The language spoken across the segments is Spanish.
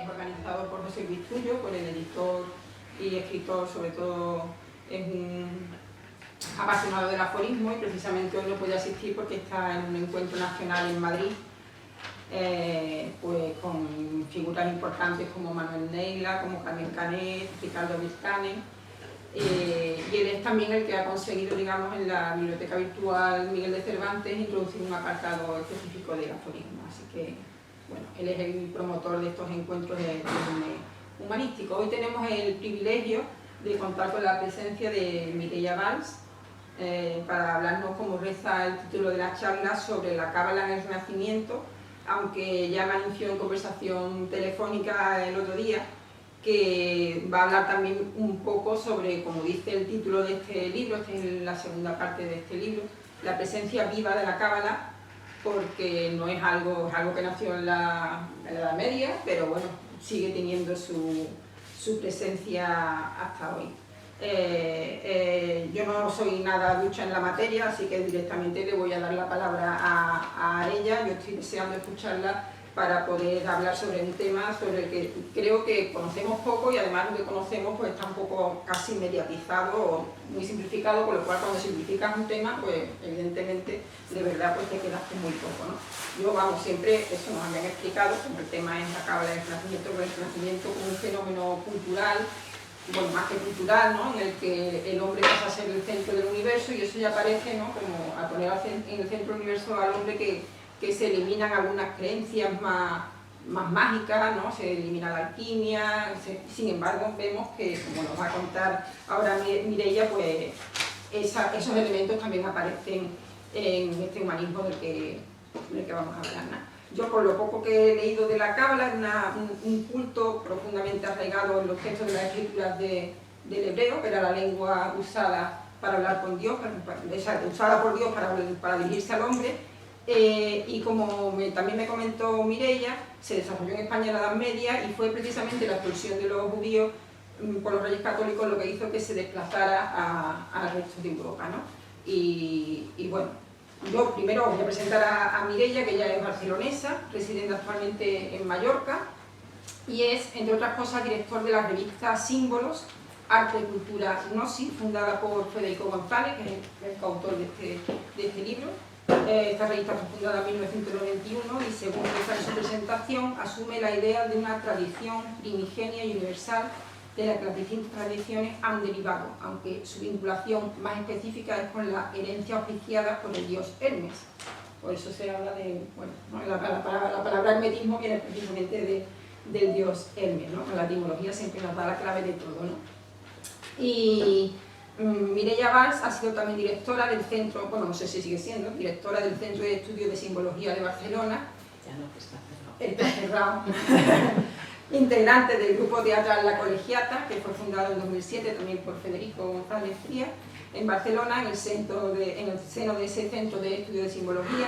Organizado por José Luis Tullo, por el editor y escritor, sobre todo es un apasionado del aforismo, y precisamente hoy no puede asistir porque está en un encuentro nacional en Madrid, pues con figuras importantes como Manuel Neila, como Carmen Canet, Ricardo Vizcanes, y él es también el que ha conseguido, digamos, en la biblioteca virtual Miguel de Cervantes introducir un apartado específico del aforismo, así que bueno, él es el promotor de estos encuentros humanísticos. Hoy tenemos el privilegio de contar con la presencia de Mireia Valls para hablarnos, como reza el título de la charla, sobre la cábala en el Renacimiento, aunque ya me anunció en conversación telefónica el otro día que va a hablar también un poco sobre, como dice el título de este libro, esta es la segunda parte de este libro, la presencia viva de la cábala, porque no es algo que nació en la Edad Media, pero bueno, sigue teniendo su presencia hasta hoy. Yo no soy nada ducha en la materia, así que directamente le voy a dar la palabra a Arella. Yo estoy deseando escucharla para poder hablar sobre un tema sobre el que creo que conocemos poco, y además lo que conocemos pues está un poco casi mediatizado o muy simplificado, con lo cual cuando simplificas un tema, pues evidentemente de verdad pues te quedas con muy poco, ¿no? Yo, vamos, siempre eso nos habían explicado, como el tema es la cábala del Renacimiento como un fenómeno cultural, bueno, más que cultural, ¿no?, en el que el hombre pasa a ser el centro del universo, y eso ya parece, ¿no?, como a poner en el centro del universo al hombre que se eliminan algunas creencias más mágicas, ¿no? Se elimina la alquimia, sin embargo vemos que, como nos va a contar ahora Mireia, pues esos elementos también aparecen en este humanismo del que vamos a hablar, ¿no? Yo, por lo poco que he leído de la cábala, es un culto profundamente arraigado en los textos de las escrituras del hebreo, que era la lengua usada para hablar con Dios, usada por Dios para dirigirse al hombre. Y como también me comentó Mireia, se desarrolló en España en la Edad Media, y fue precisamente la expulsión de los judíos por los reyes católicos lo que hizo que se desplazara al resto de Europa, ¿no? Y bueno, yo primero voy a presentar a Mireia, que ella es barcelonesa, residente actualmente en Mallorca, y es, entre otras cosas, director de la revista Símbolos, Arte y Cultura Gnosis, fundada por Federico González, que es el coautor de este libro. Esta revista fue fundada en 1991 y, según esta en su presentación, asume la idea de una tradición primigenia y universal de la que las distintas tradiciones han derivado, aunque su vinculación más específica es con la herencia oficiada por el dios Hermes. Por eso se habla de, bueno, ¿no?, la palabra hermetismo viene precisamente del dios Hermes, ¿no? La etimología siempre nos da la clave de todo, ¿no? Y Mireia Valls ha sido también directora del Centro, bueno, no sé si sigue siendo, directora del Centro de Estudios de Simbología de Barcelona. Ya no, que está Está cerrado. cerrado. Integrante del grupo teatral La Colegiata, que fue fundado en 2007 también por Federico González Frías, en Barcelona, en el seno de ese Centro de Estudios de Simbología,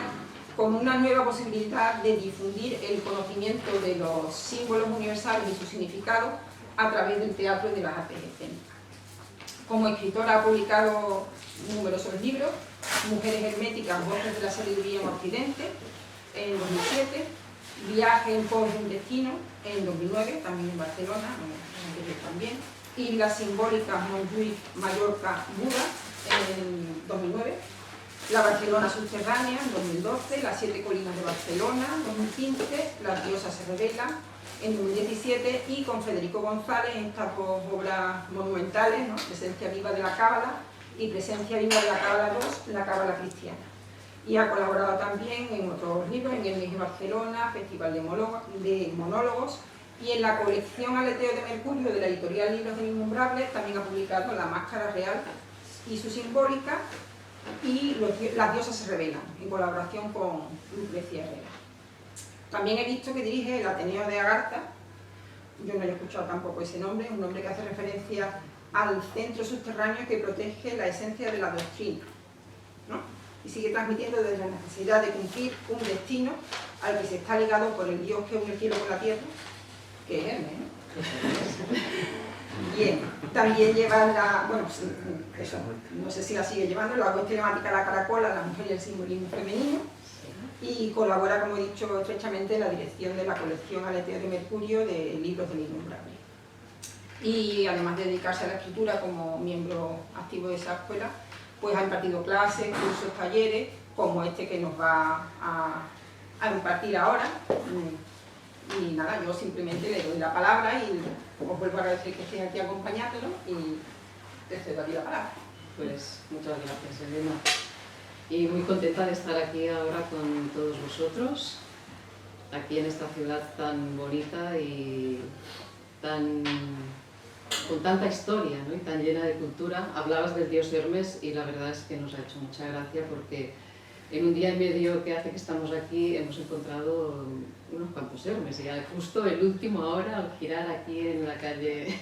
como una nueva posibilidad de difundir el conocimiento de los símbolos universales y su significado a través del teatro y de las artes escénicas. Como escritora ha publicado numerosos libros: Mujeres herméticas, voces de la sabiduría en Occidente, en 2007, Viaje en pos de un destino, en 2009, también en Barcelona, también, Islas simbólicas, Montjuïc, Mallorca, Buda, en 2009, La Barcelona subterránea, en 2012, Las 7 colinas de Barcelona, en 2015, Las diosas se revelan, en 2017, y con Federico González en estas dos obras monumentales, ¿no?, Presencia viva de la cábala y Presencia viva de la cábala 2, la cábala cristiana. Y ha colaborado también en otros libros, en El Mes Barcelona, Festival de Monólogos, y en la colección Aleteo de Mercurio de la editorial Libros del Innombrable también ha publicado La Máscara Real y su simbólica, y Las diosas se revelan, en colaboración con Lucrecia Herrera. También he visto que dirige el Ateneo de Agartha, yo no he escuchado tampoco ese nombre, un nombre que hace referencia al centro subterráneo que protege la esencia de la doctrina, ¿no? Y sigue transmitiendo desde la necesidad de cumplir un destino al que se está ligado por el Dios que une el cielo con la tierra, que es Hermes, ¿no? Bien, también lleva la, bueno, eso, no sé si la sigue llevando, la cuestión temática la caracola, la mujer y el simbolismo femenino, y colabora, como he dicho, estrechamente en la dirección de la colección Aleteo de Mercurio de libros del innombrable. Y además de dedicarse a la escritura como miembro activo de esa escuela, pues ha impartido clases, cursos, talleres, como este que nos va a impartir ahora. Y nada, yo simplemente le doy la palabra y os vuelvo a agradecer que estén aquí acompañándolo y te cedo a ti la palabra. Pues muchas gracias, Elena. Y muy contenta de estar aquí ahora con todos vosotros, aquí en esta ciudad tan bonita y con tanta historia, ¿no? Y tan llena de cultura. Hablabas del dios Hermes y la verdad es que nos ha hecho mucha gracia porque en un día y medio que hace que estamos aquí hemos encontrado unos cuantos Hermes, y justo el último ahora al girar aquí en la calle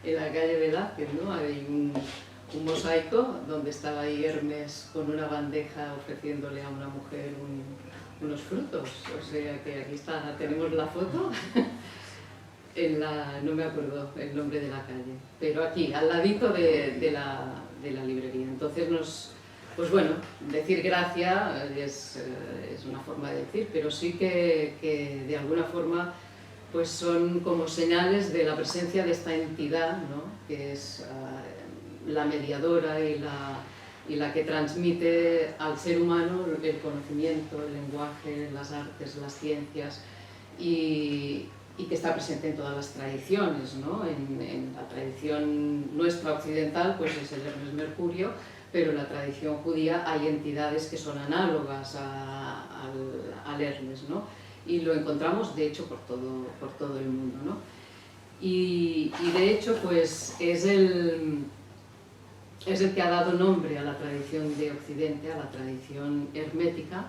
Velázquez, ¿no? Hay un mosaico donde estaba ahí Hermes con una bandeja ofreciéndole a una mujer unos frutos, o sea que aquí está, tenemos la foto no me acuerdo el nombre de la calle, pero aquí, al ladito de la librería. Entonces pues bueno, decir gracias es una forma de decir, pero sí que de alguna forma pues son como señales de la presencia de esta entidad, ¿no? Que es la mediadora y la que transmite al ser humano el conocimiento, el lenguaje, las artes, las ciencias, y que está presente en todas las tradiciones, ¿no? En la tradición nuestra occidental pues es el Hermes Mercurio, pero en la tradición judía hay entidades que son análogas al Hermes, ¿no? Y lo encontramos de hecho por todo el mundo, ¿no? Y de hecho pues es el que ha dado nombre a la tradición de Occidente, a la tradición hermética,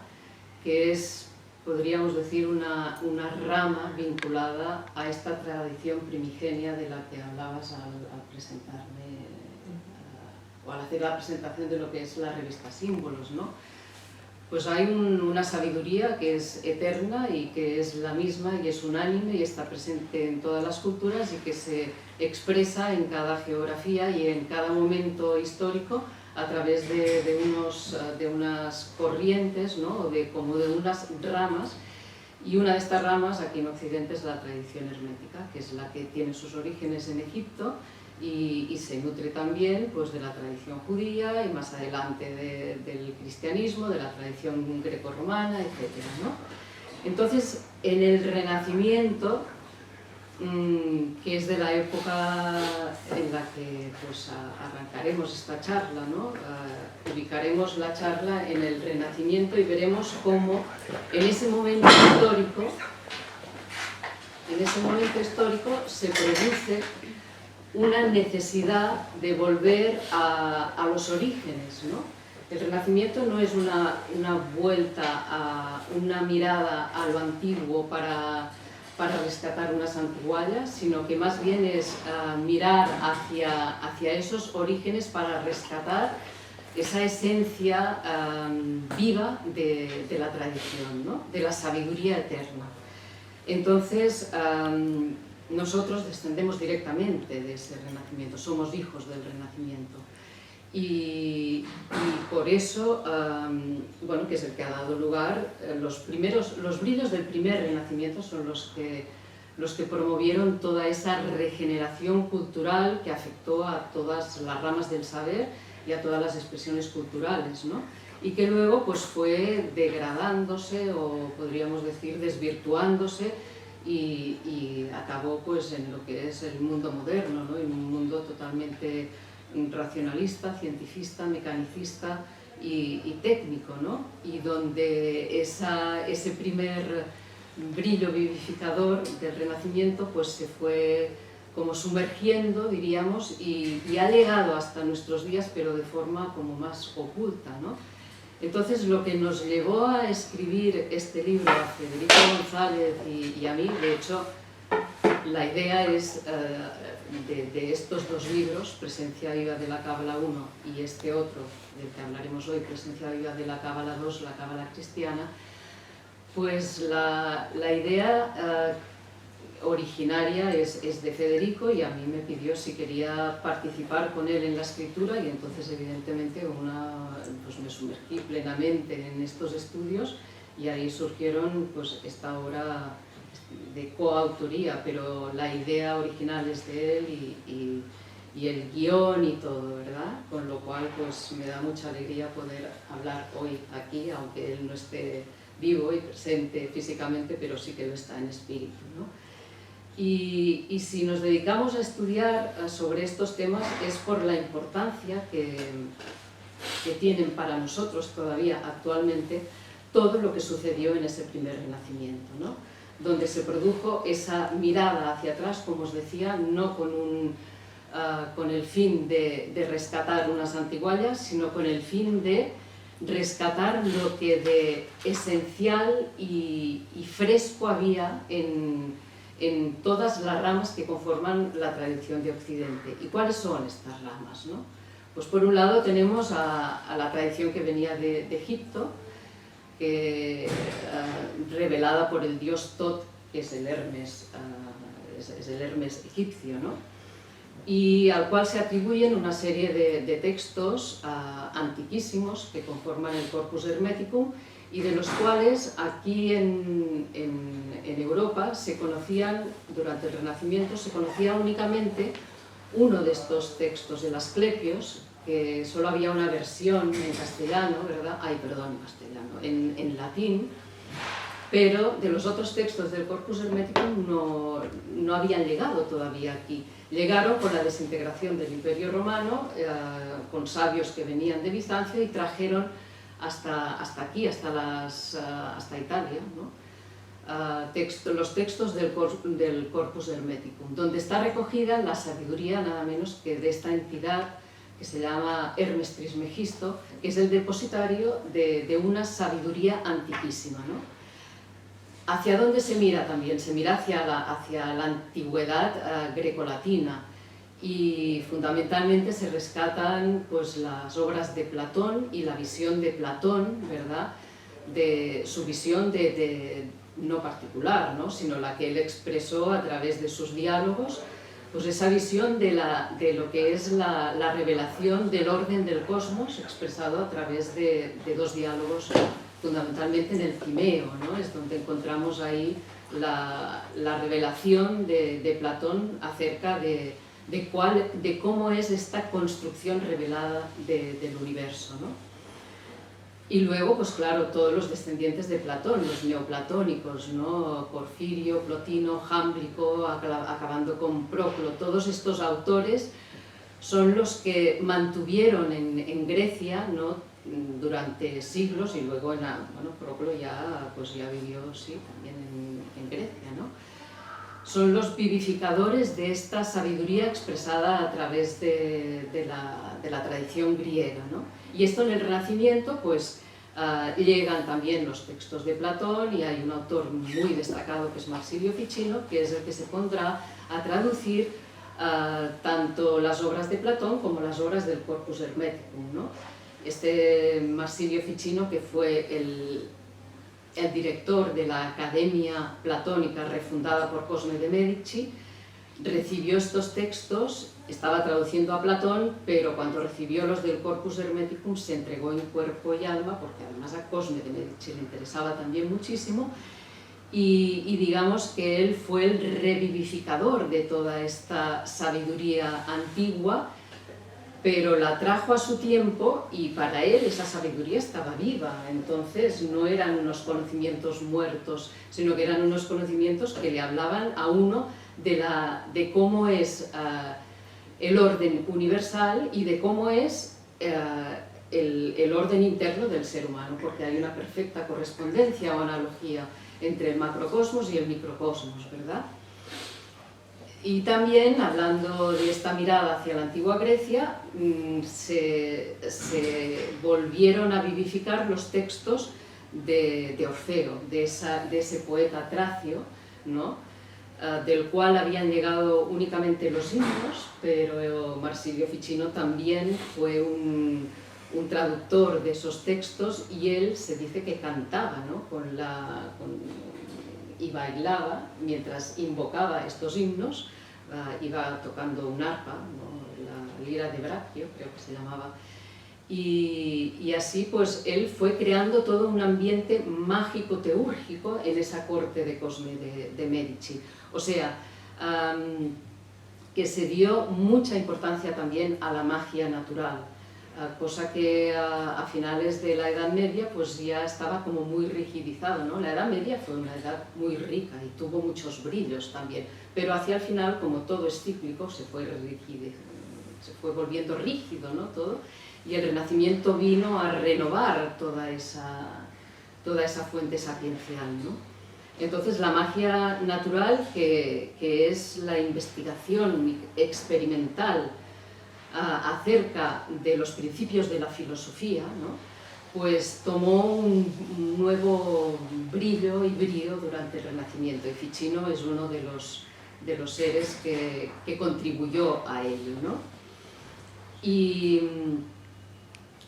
que es, podríamos decir, una rama vinculada a esta tradición primigenia de la que hablabas al presentarme, o al hacer la presentación de lo que es la revista Símbolos, ¿no? Pues hay una sabiduría que es eterna y que es la misma y es unánime y está presente en todas las culturas y que se expresa en cada geografía y en cada momento histórico a través de unas corrientes, ¿no? Como de unas ramas, y una de estas ramas aquí en Occidente es la tradición hermética, que es la que tiene sus orígenes en Egipto y se nutre también pues, de la tradición judía y más adelante del cristianismo, de la tradición grecorromana, etc., ¿no? Entonces, en el Renacimiento, que es de la época en la que pues, arrancaremos esta charla, ¿no? Ubicaremos la charla en el Renacimiento y veremos cómo en ese momento histórico se produce una necesidad de volver a los orígenes, ¿no? El Renacimiento no es una vuelta, una mirada a lo antiguo para rescatar unas antiguallas, sino que más bien es mirar hacia esos orígenes para rescatar esa esencia viva de la tradición, ¿no? De la sabiduría eterna. Entonces, nosotros descendemos directamente de ese Renacimiento, somos hijos del Renacimiento. Y por eso, bueno, que es el que ha dado lugar, los brillos del primer Renacimiento son los que promovieron toda esa regeneración cultural que afectó a todas las ramas del saber y a todas las expresiones culturales, ¿no? Y que luego pues, fue degradándose o podríamos decir desvirtuándose y acabó pues, en lo que es el mundo moderno, ¿no? En un mundo totalmente racionalista, cientifista, mecanicista y técnico, ¿no? Y donde ese primer brillo vivificador del Renacimiento pues se fue como sumergiendo, diríamos, y ha llegado hasta nuestros días, pero de forma como más oculta, ¿no? Entonces, lo que nos llevó a escribir este libro a Federico González y a mí, de hecho, la idea es, de estos dos libros, Presencia Viva de la Cábala 1 y este otro, del que hablaremos hoy, Presencia Viva de la Cábala 2, la Cábala Cristiana, pues la idea originaria es de Federico, y a mí me pidió si quería participar con él en la escritura, y entonces evidentemente pues me sumergí plenamente en estos estudios, y ahí surgieron pues esta obra de coautoría, pero la idea original es de él y el guión y todo, ¿verdad? Con lo cual pues me da mucha alegría poder hablar hoy aquí, aunque él no esté vivo y presente físicamente, pero sí que lo está en espíritu, ¿no? Y si nos dedicamos a estudiar sobre estos temas es por la importancia que tienen para nosotros todavía actualmente todo lo que sucedió en ese primer renacimiento, ¿no? Donde se produjo esa mirada hacia atrás, como os decía, no con el fin de rescatar unas antiguallas, sino con el fin de rescatar lo que de esencial y fresco había en todas las ramas que conforman la tradición de Occidente. ¿Y cuáles son estas ramas, no? Pues por un lado tenemos a la tradición que venía de Egipto, revelada por el dios Tot, que es el Hermes, egipcio, ¿no? Y al cual se atribuyen una serie de textos antiquísimos que conforman el Corpus Hermeticum, y de los cuales aquí en Europa se conocían, durante el Renacimiento, se conocía únicamente uno de estos textos, el Asclepios, que solo había una versión en castellano, ¿verdad? En latín, pero de los otros textos del Corpus Hermeticum no habían llegado todavía aquí. Llegaron con la desintegración del Imperio Romano, con sabios que venían de Bizancio y trajeron hasta aquí, hasta Italia, ¿no? Los textos del Corpus Hermeticum, donde está recogida la sabiduría nada menos que de esta entidad que se llama Hermes Trismegisto, que es el depositario de una sabiduría antiquísima, ¿no? ¿Hacia dónde se mira también? Se mira hacia la antigüedad grecolatina, y fundamentalmente se rescatan pues, las obras de Platón y la visión de Platón, ¿verdad? De su visión no particular, ¿no? Sino la que él expresó a través de sus diálogos, pues esa visión de lo que es la revelación del orden del cosmos, expresado a través de dos diálogos, fundamentalmente en el Timeo, ¿no? Es donde encontramos ahí la revelación de Platón acerca de cómo es esta construcción revelada del universo, ¿no? Y luego, pues claro, todos los descendientes de Platón, los neoplatónicos, ¿no? Porfirio, Plotino, Jámblico, acabando con Proclo, todos estos autores son los que mantuvieron en Grecia, ¿no? Durante siglos, y luego, Proclo ya vivió, sí, también en Grecia, ¿no? Son los vivificadores de esta sabiduría expresada a través de la tradición griega, ¿no? Y esto en el Renacimiento, pues, llegan también los textos de Platón, y hay un autor muy destacado que es Marsilio Ficino, que es el que se pondrá a traducir tanto las obras de Platón como las obras del Corpus Hermeticum, ¿no? Este Marsilio Ficino, que fue el director de la Academia Platónica refundada por Cosme de Medici, recibió estos textos, estaba traduciendo a Platón, pero cuando recibió los del Corpus Hermeticum se entregó en cuerpo y alma, porque además a Cosme de Medici le interesaba también muchísimo, y digamos que él fue el revivificador de toda esta sabiduría antigua, pero la trajo a su tiempo, y para él esa sabiduría estaba viva. Entonces no eran unos conocimientos muertos, sino que eran unos conocimientos que le hablaban a uno de cómo es el orden universal y de cómo es el orden interno del ser humano, porque hay una perfecta correspondencia o analogía entre el macrocosmos y el microcosmos, ¿verdad? Y también, hablando de esta mirada hacia la antigua Grecia, se volvieron a vivificar los textos de Orfeo, de ese poeta tracio, ¿no? del cual habían llegado únicamente los himnos, pero Marsilio Ficino también fue un traductor de esos textos, y él se dice que cantaba, ¿no? Y bailaba mientras invocaba estos himnos, iba tocando un arpa, ¿no? La lira de Braccio, creo que se llamaba, y así pues él fue creando todo un ambiente mágico teúrgico en esa corte de Cosme de Medici. O sea, que se dio mucha importancia también a la magia natural, cosa que a finales de la Edad Media pues ya estaba como muy rigidizado, ¿no? La Edad Media fue una edad muy rica y tuvo muchos brillos también, pero hacia el final, como todo es cíclico, se fue volviendo rígido, ¿no? Todo, y el Renacimiento vino a renovar toda esa fuente sapiencial, ¿no? Entonces la magia natural, que es la investigación experimental acerca de los principios de la filosofía, ¿no? Pues tomó un nuevo brillo y brío durante el Renacimiento, y Ficino es uno de los seres que contribuyó a ello, ¿no? Y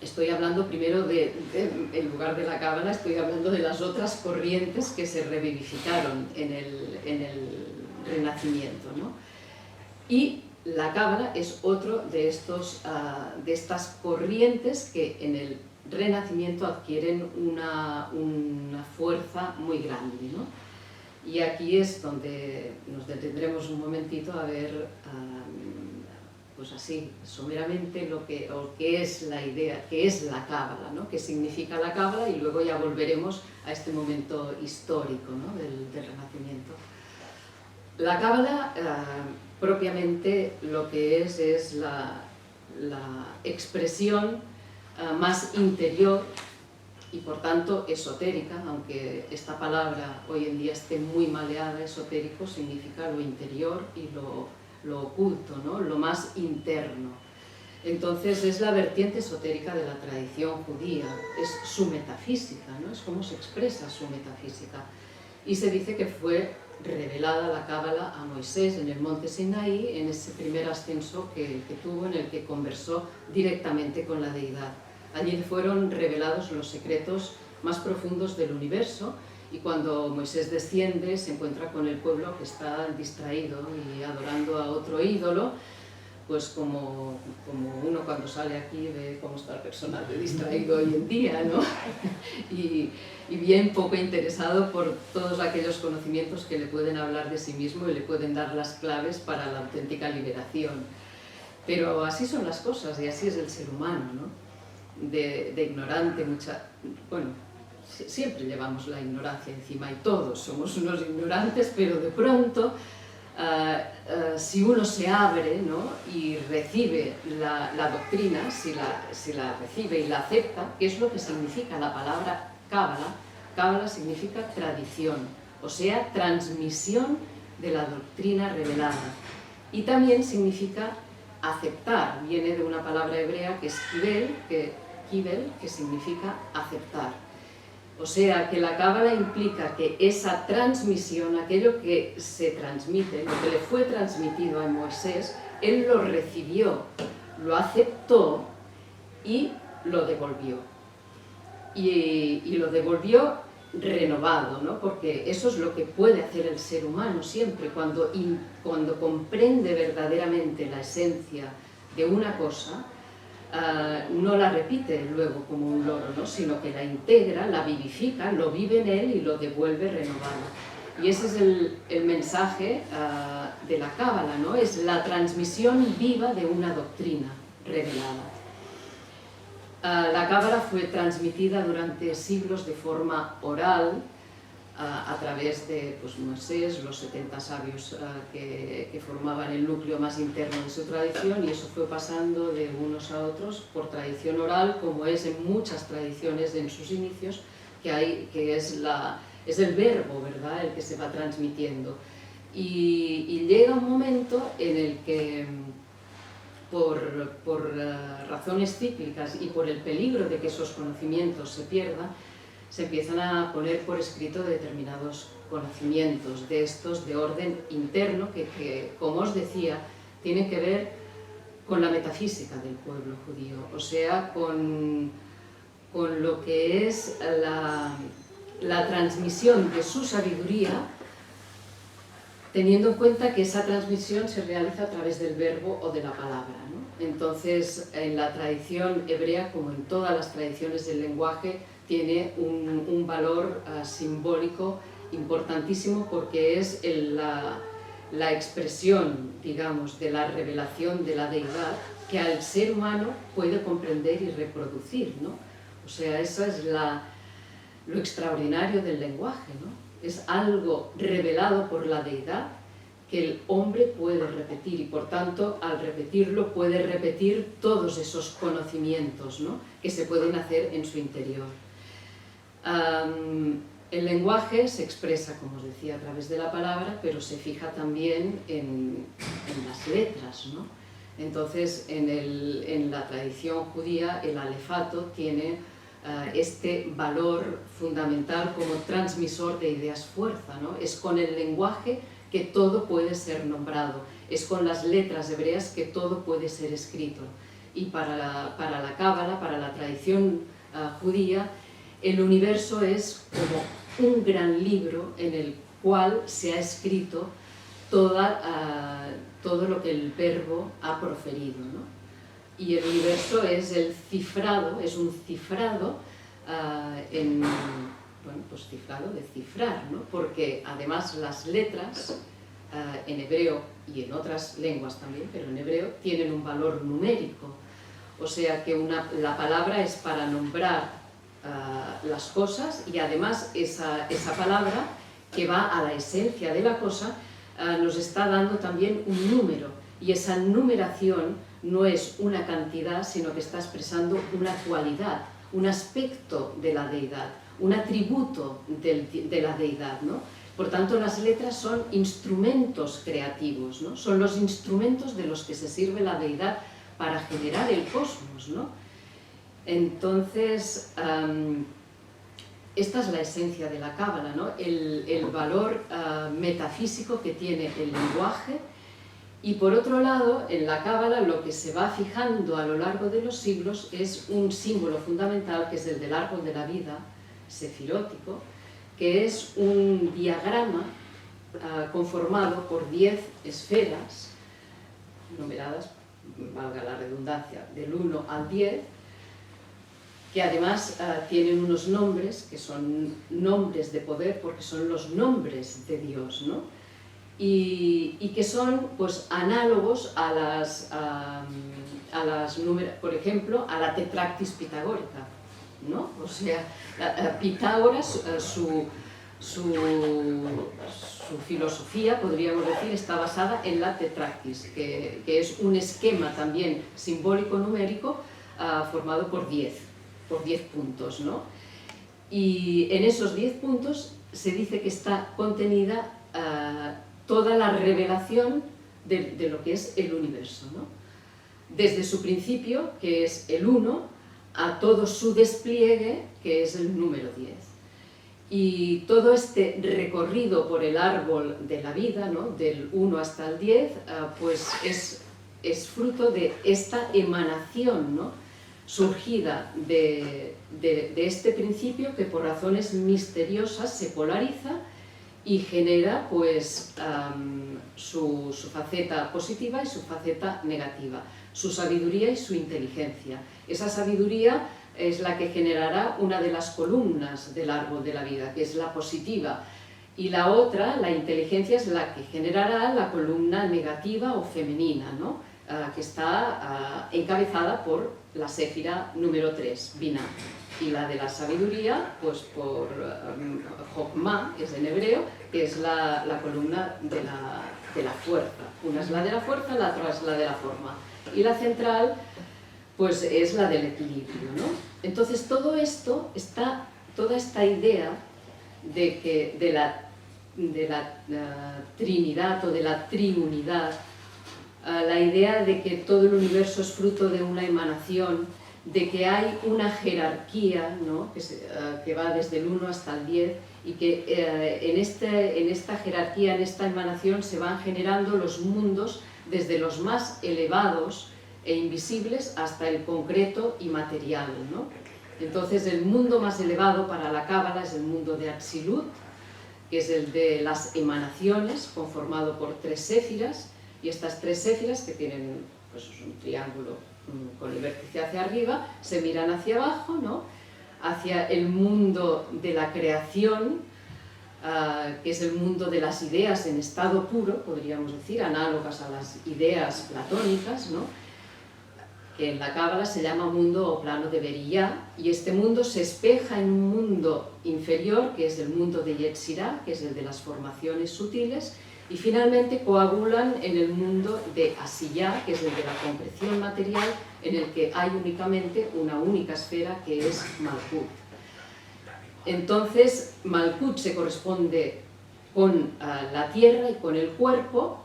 estoy hablando primero en lugar de la Cábala, estoy hablando de las otras corrientes que se revivificaron en el Renacimiento, ¿no? Y la Cábala es otro de estas corrientes que en el Renacimiento adquieren una fuerza muy grande, ¿no? Y aquí es donde nos detendremos un momentito a ver, pues así, someramente, qué es la idea, qué es la Cábala, ¿no? Qué significa la Cábala, y luego ya volveremos a este momento histórico, ¿no? del Renacimiento. La Cábala, propiamente, lo que es la expresión más interior y por tanto esotérica, aunque esta palabra hoy en día esté muy maleada. Esotérico significa lo interior y lo oculto, ¿no? Lo más interno. Entonces es la vertiente esotérica de la tradición judía, es su metafísica, ¿no? Es cómo se expresa su metafísica. Y se dice que fue revelada la Cábala a Moisés en el monte Sinaí, en ese primer ascenso que tuvo, en el que conversó directamente con la deidad. Allí le fueron revelados los secretos más profundos del universo, y cuando Moisés desciende se encuentra con el pueblo que está distraído y adorando a otro ídolo, pues como uno cuando sale aquí ve cómo está el personal de distraído hoy en día, ¿no? y bien poco interesado por todos aquellos conocimientos que le pueden hablar de sí mismo y le pueden dar las claves para la auténtica liberación. Pero así son las cosas y así es el ser humano, ¿no? De ignorante, bueno, siempre llevamos la ignorancia encima y todos somos unos ignorantes, pero de pronto si uno se abre, ¿no? Y recibe la doctrina, si la recibe y la acepta, ¿qué es lo que significa la palabra Cábala? Cábala significa tradición, o sea, transmisión de la doctrina revelada. Y también significa aceptar, viene de una palabra hebrea que es kivel, que significa aceptar. O sea, que la Cábala implica que esa transmisión, aquello que se transmite, lo que le fue transmitido a Moisés, él lo recibió, lo aceptó y lo devolvió. Y lo devolvió renovado, ¿no? Porque eso es lo que puede hacer el ser humano siempre, cuando comprende verdaderamente la esencia de una cosa. No la repite luego como un loro, ¿no? Sino que la integra, la vivifica, lo vive en él y lo devuelve renovado. Y ese es el mensaje de la Cábala, ¿no? Es la transmisión viva de una doctrina revelada. La Cábala fue transmitida durante siglos de forma oral, a través de Moisés, los 70 sabios que formaban el núcleo más interno de su tradición, y eso fue pasando de unos a otros por tradición oral, como es en muchas tradiciones en sus inicios, que es el verbo, ¿verdad?, el que se va transmitiendo. Y llega un momento en el que, por razones cíclicas y por el peligro de que esos conocimientos se pierdan, se empiezan a poner por escrito determinados conocimientos de estos de orden interno que, como os decía, tienen que ver con la metafísica del pueblo judío, o sea, con lo que es la transmisión de su sabiduría, teniendo en cuenta que esa transmisión se realiza a través del verbo o de la palabra, ¿no? Entonces, en la tradición hebrea, como en todas las tradiciones del lenguaje, tiene un valor simbólico importantísimo, porque es la expresión, digamos, de la revelación de la deidad que al ser humano puede comprender y reproducir, ¿no? O sea, eso es lo extraordinario del lenguaje, ¿no? Es algo revelado por la deidad que el hombre puede repetir, y por tanto, al repetirlo, puede repetir todos esos conocimientos, ¿no?, que se pueden hacer en su interior. El lenguaje se expresa, como os decía, a través de la palabra, pero se fija también en las letras, ¿no? Entonces, en la tradición judía, el alefato tiene este valor fundamental como transmisor de ideas fuerza, ¿no? Es con el lenguaje que todo puede ser nombrado, es con las letras hebreas que todo puede ser escrito. Y para la Cábala, para la tradición judía, el universo es como un gran libro en el cual se ha escrito todo lo que el verbo ha proferido, ¿no? Y el universo es el cifrado, es un cifrado pues cifrado de cifrar, ¿no? Porque además las letras en hebreo y en otras lenguas también, pero en hebreo, tienen un valor numérico. O sea que la palabra es para nombrar las cosas, y además esa palabra, que va a la esencia de la cosa, nos está dando también un número, y esa numeración no es una cantidad, sino que está expresando una cualidad, un aspecto de la deidad, un atributo de la deidad, ¿no? Por tanto, las letras son instrumentos creativos, ¿no? Son los instrumentos de los que se sirve la deidad para generar el cosmos, ¿no? Entonces, esta es la esencia de la Cábala, ¿no? El valor metafísico que tiene el lenguaje. Y por otro lado, en la Cábala lo que se va fijando a lo largo de los siglos es un símbolo fundamental, que es el del árbol de la vida, sefirótico, que es un diagrama conformado por 10 esferas, numeradas, valga la redundancia, del 1 al 10, que además tienen unos nombres que son nombres de poder, porque son los nombres de Dios, ¿no? Y que son, pues, análogos a las por ejemplo, a la tetractis pitagórica, ¿no? O sea, Pitágoras, su filosofía, podríamos decir, está basada en la tetractis, que es un esquema también simbólico numérico formado por 10 puntos, ¿no? Y en esos 10 puntos se dice que está contenida toda la revelación de lo que es el universo, ¿no? Desde su principio, que es el 1, a todo su despliegue, que es el número 10. Y todo este recorrido por el árbol de la vida, ¿no?, del 1 hasta el 10, pues es fruto de esta emanación, ¿no?, surgida de este principio, que por razones misteriosas se polariza y genera, pues, su faceta positiva y su faceta negativa, su sabiduría y su inteligencia. Esa sabiduría es la que generará una de las columnas del árbol de la vida, que es la positiva, y la otra, la inteligencia, es la que generará la columna negativa o femenina, ¿no?, que está encabezada por la séfira número 3, Binah. Y la de la sabiduría, pues por Jokmah, es en hebreo, que es la columna de la fuerza. Una es la de la fuerza, la otra es la de la forma. Y la central, pues es la del equilibrio, ¿no? Entonces todo esto, toda esta idea de la Trinidad o de la triunidad, la idea de que todo el universo es fruto de una emanación, de que hay una jerarquía, ¿no? que va desde el 1 hasta el 10, y que en esta jerarquía, en esta emanación, se van generando los mundos desde los más elevados e invisibles hasta el concreto y material, ¿no? Entonces, el mundo más elevado para la Cábala es el mundo de Atzilut, que es el de las emanaciones, conformado por 3 séfiras, y estas 3 séfiras, que tienen pues, un triángulo con el vértice hacia arriba, se miran hacia abajo, ¿no? Hacia el mundo de la creación, que es el mundo de las ideas en estado puro, podríamos decir, análogas a las ideas platónicas, ¿no? Que en la Cábala se llama mundo o plano de Beriyá, y este mundo se espeja en un mundo inferior, que es el mundo de Yetzirah, que es el de las formaciones sutiles, y finalmente coagulan en el mundo de Asiyá, que es el de la concreción material, en el que hay únicamente una única esfera, que es Malkut. Entonces, Malkut se corresponde con la tierra y con el cuerpo.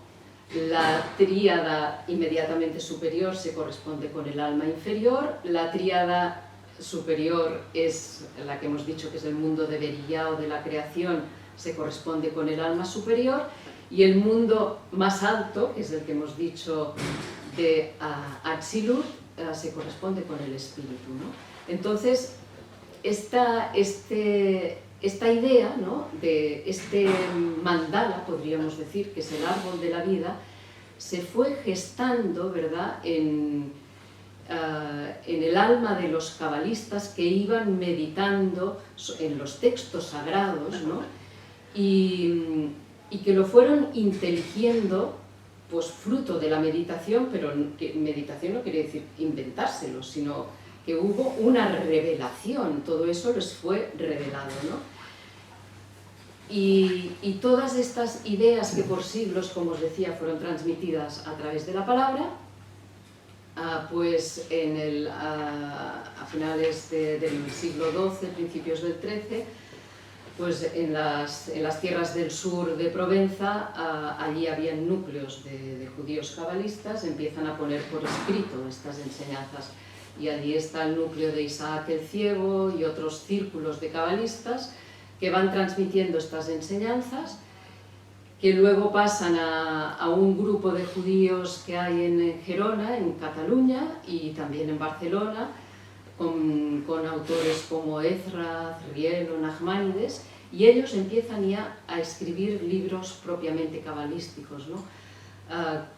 La tríada inmediatamente superior se corresponde con el alma inferior. La tríada superior es la que hemos dicho que es el mundo de Beriyá o de la creación, se corresponde con el alma superior. Y el mundo más alto, que es el que hemos dicho de Atzilut, se corresponde con el espíritu, ¿no? Entonces, esta idea, ¿no? De este mandala, podríamos decir, que es el árbol de la vida, se fue gestando, ¿verdad?, en el alma de los cabalistas que iban meditando en los textos sagrados, ¿no? Y que lo fueron inteligiendo, pues fruto de la meditación, pero meditación no quiere decir inventárselo, sino que hubo una revelación, todo eso les fue revelado, ¿no? Y todas estas ideas que por siglos, como os decía, fueron transmitidas a través de la palabra, pues a finales del siglo XII, principios del XIII, pues en las tierras del sur de Provenza, allí habían núcleos de judíos cabalistas, empiezan a poner por escrito estas enseñanzas. Y allí está el núcleo de Isaac el Ciego y otros círculos de cabalistas que van transmitiendo estas enseñanzas, que luego pasan a un grupo de judíos que hay en Gerona, en Cataluña, y también en Barcelona, con autores como Ezra, Zriel o Nachmanides, y ellos empiezan ya a escribir libros propiamente cabalísticos, ¿no?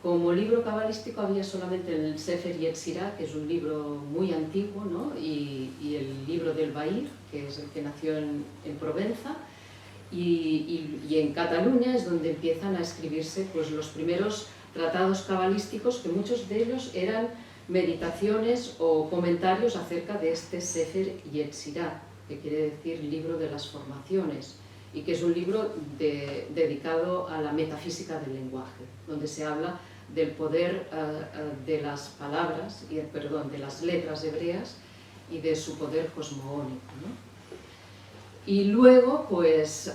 Como libro cabalístico había solamente el Sefer Yetzirah, que es un libro muy antiguo, ¿no? y el libro del Bahir, que es el que nació en Provenza, y en Cataluña es donde empiezan a escribirse pues, los primeros tratados cabalísticos, que muchos de ellos eran meditaciones o comentarios acerca de este Sefer Yetzirah, que quiere decir libro de las formaciones, y que es un libro dedicado a la metafísica del lenguaje, donde se habla del poder de las palabras, de las letras hebreas y de su poder cosmogónico, ¿no? Y luego, pues,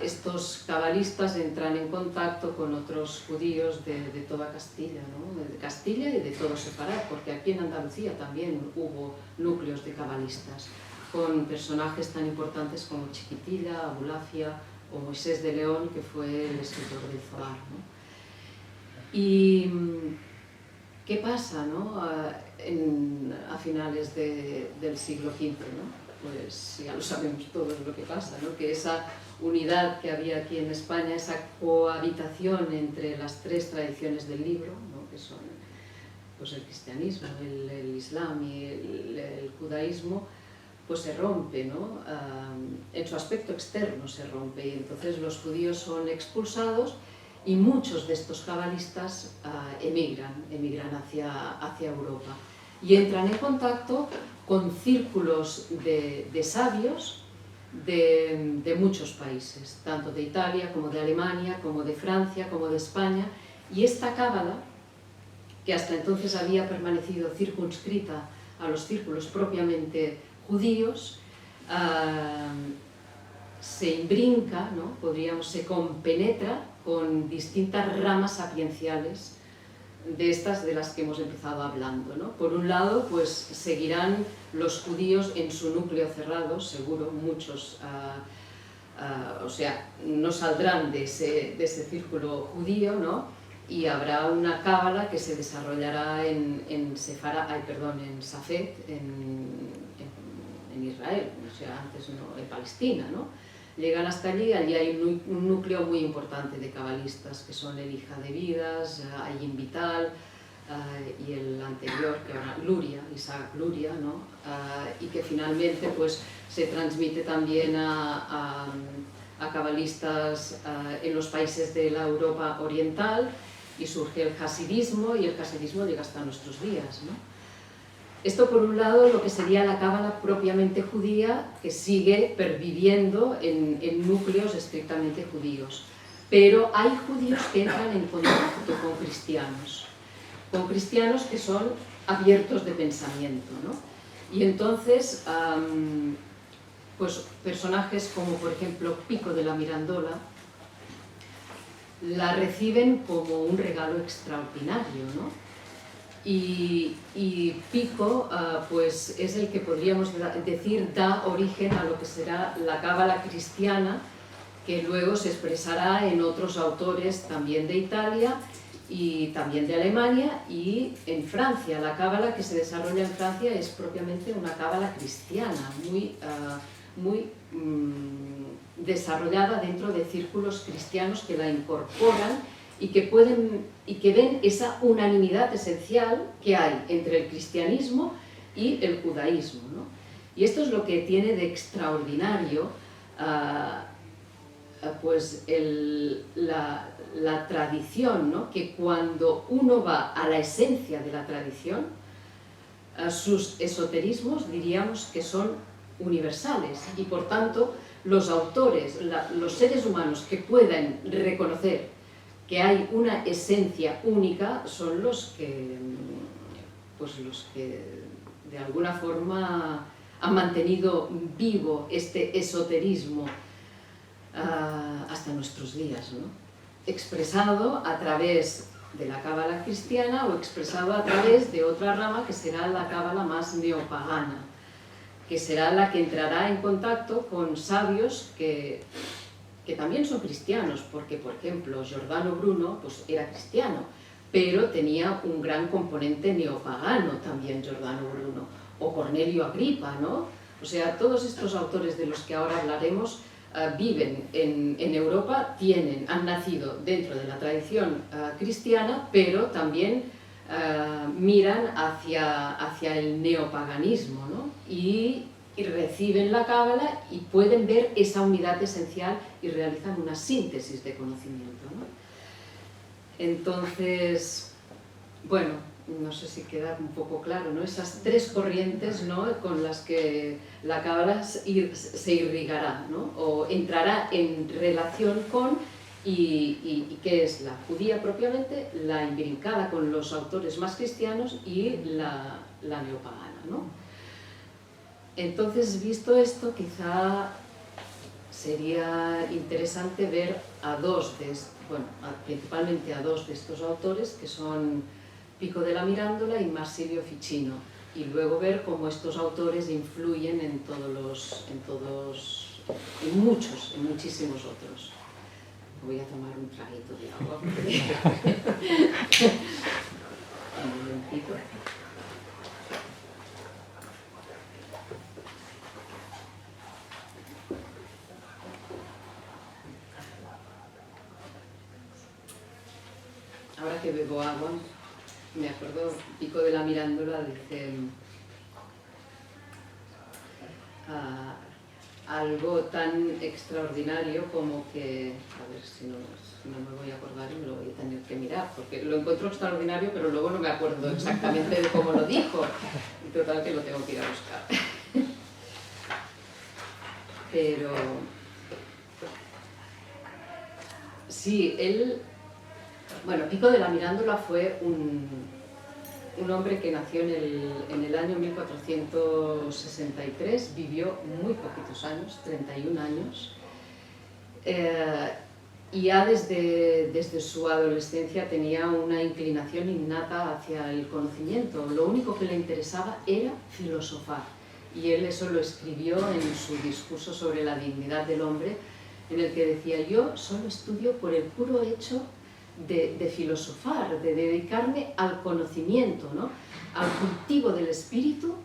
estos cabalistas entran en contacto con otros judíos de toda Castilla, ¿no? De Castilla y de todo Sefarad, porque aquí en Andalucía también hubo núcleos de cabalistas, con personajes tan importantes como Chiquitilla, Abulafia o Moisés de León, que fue el escritor del Zohar, ¿no? Y ¿qué pasa, ¿no? A finales del siglo XV, ¿no? Pues ya lo sabemos todos lo que pasa, ¿no? Que esa unidad que había aquí en España, esa cohabitación entre las 3 tradiciones del libro, ¿no? Que son pues, el cristianismo, el islam y el judaísmo, pues se rompe, ¿no? En su aspecto externo se rompe, y entonces los judíos son expulsados y muchos de estos cabalistas emigran hacia Europa y entran en contacto con círculos de sabios de muchos países, tanto de Italia como de Alemania, como de Francia, como de España, y esta cábala, que hasta entonces había permanecido circunscrita a los círculos propiamente judíos, se imbrinca, ¿no? Se compenetra con distintas ramas sapienciales de estas de las que hemos empezado hablando, ¿no? Por un lado, pues seguirán los judíos en su núcleo cerrado, seguro, muchos, o sea, no saldrán de ese círculo judío, ¿no? Y habrá una cábala que se desarrollará en Safed, en Israel, o sea, antes no, en Palestina, ¿no? Llegan hasta allí hay un núcleo muy importante de cabalistas, que son el Hija de Vidas, Ayim Vital, y el anterior, que era Luria, Isaac Luria, ¿no? Y que finalmente pues, se transmite también a cabalistas en los países de la Europa oriental, y surge el hasidismo, y el hasidismo llega hasta nuestros días, ¿no? Esto por un lado lo que sería la cábala propiamente judía, que sigue perviviendo en núcleos estrictamente judíos. Pero hay judíos que entran en contacto con cristianos que son abiertos de pensamiento, ¿no? Y entonces, pues personajes como por ejemplo Pico de la Mirandola, la reciben como un regalo extraordinario, ¿no? Y Pico pues es el que podríamos decir da origen a lo que será la cábala cristiana, que luego se expresará en otros autores también de Italia y también de Alemania y en Francia. La cábala que se desarrolla en Francia es propiamente una cábala cristiana, muy desarrollada dentro de círculos cristianos que la incorporan y que ven esa unanimidad esencial que hay entre el cristianismo y el judaísmo, ¿no? Y esto es lo que tiene de extraordinario pues la tradición, ¿no? Que cuando uno va a la esencia de la tradición, sus esoterismos diríamos que son universales y por tanto los autores, los seres humanos que puedan reconocer que hay una esencia única son los que de alguna forma han mantenido vivo este esoterismo hasta nuestros días, ¿no? Expresado a través de la cábala cristiana o expresado a través de otra rama que será la cábala más neopagana, que será la que entrará en contacto con sabios que también son cristianos, porque por ejemplo Giordano Bruno pues, era cristiano, pero tenía un gran componente neopagano también Giordano Bruno, o Cornelio Agripa, ¿no? O sea, todos estos autores de los que ahora hablaremos viven en Europa, han nacido dentro de la tradición cristiana, pero también miran hacia el neopaganismo, ¿no? Y reciben la cábala y pueden ver esa unidad esencial y realizan una síntesis de conocimiento, ¿no? Entonces, bueno, no sé si queda un poco claro, ¿no? Esas tres corrientes, ¿no? Con las que la cábala se irrigará, ¿no? O entrará en relación con, y ¿qué es la judía propiamente? La imbrincada con los autores más cristianos y la neopagana, ¿no? Entonces, visto esto, quizá sería interesante ver principalmente a dos de estos autores, que son Pico de la Mirandola y Marsilio Ficino, y luego ver cómo estos autores influyen en muchísimos otros. Voy a tomar un traguito de agua. Un momentito. Ahora que bebo agua, me acuerdo, Pico de la Mirandola dice algo tan extraordinario como que, a ver si no me voy a acordar y me lo voy a tener que mirar, porque lo encuentro extraordinario, pero luego no me acuerdo exactamente de cómo lo dijo, y total que lo tengo que ir a buscar. Pero sí, bueno, Pico de la Mirandola fue un hombre que nació en el año 1463, vivió muy poquitos años, 31 años, y ya desde su adolescencia tenía una inclinación innata hacia el conocimiento. Lo único que le interesaba era filosofar. Y él eso lo escribió en su discurso sobre la dignidad del hombre, en el que decía: yo solo estudio por el puro hecho de filosofar, de dedicarme al conocimiento, ¿no? Al cultivo del espíritu